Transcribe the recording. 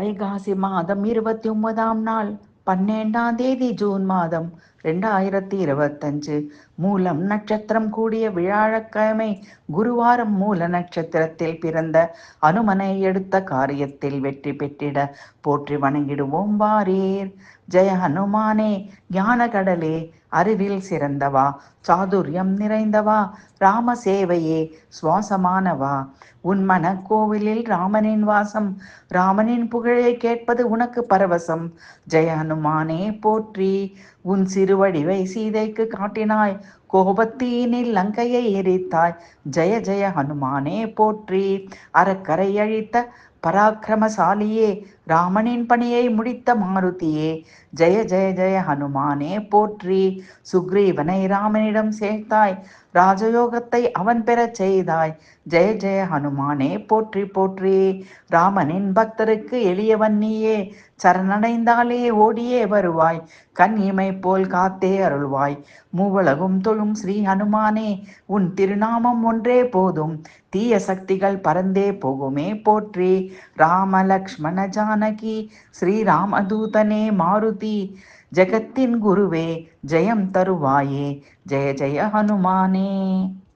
வைகாசி மாதம் 29ஆம் நாள் 12ஆம் தேதி ஜூன் மாதம் 2025 மூலம் நட்சத்திரம் கூடிய வியாழக்கிழமை குருவாரம் மூல நட்சத்திரத்தில் பிறந்த அனுமனை எடுத்த காரியத்தில் வெற்றி பெற்றிட போற்றி வணங்கிடுவோம் வாரீர். ஜெய ஹனுமானே, ஞான கடலே, அறிவில் சிறந்தவா, சாதுரியம் நிறைந்தவா, ராம சேவையே சுவாசமானவா, உன் மன கோவிலில் ராமனின் வாசம், ராமனின் புகழை கேட்பது உனக்கு பரவசம். ஜெய ஹனுமானே போற்றி. உன் சிறுவடிவை சீதைக்கு காட்டினாய், கோபத்தீனில் லங்கையை எரித்தாய். ஜெய ஜெய ஹனுமானே போற்றி. அறக்கரை அழித்த பராக்கிரமசாலியே, ராமனின் பணியை முடித்த மாருதியே, ஜெய ஜெய ஜெய ஹனுமானே போற்றி. சுக்ரீவனை ராமனிடம் சேர்த்தாய், ராஜயோகத்தை அவன் பெறச் செய்தாய். ஜெய ஜெய ஹனுமானே போற்றி போற்றி. ராமனின் பக்தருக்கு எளியவன் நீயே, சரணடைந்தாலே ஓடியே வருவாய். கண் இமை போல் காத்தே அருள்வாய். மூவலகும் தொழும் ஸ்ரீ ஹனுமானே, உன் திருநாமம் ஒன்றே போதும், தீய சக்திகள் பறந்தே போகுமே போற்றி. ராம லக்ஷ்மண ஜானகி ஸ்ரீராமதூதனே மாருதி, ஜெகத்தின் குருவே ஜெயம் தருவாயே. ஜெய ஜெய ஹனுமானே.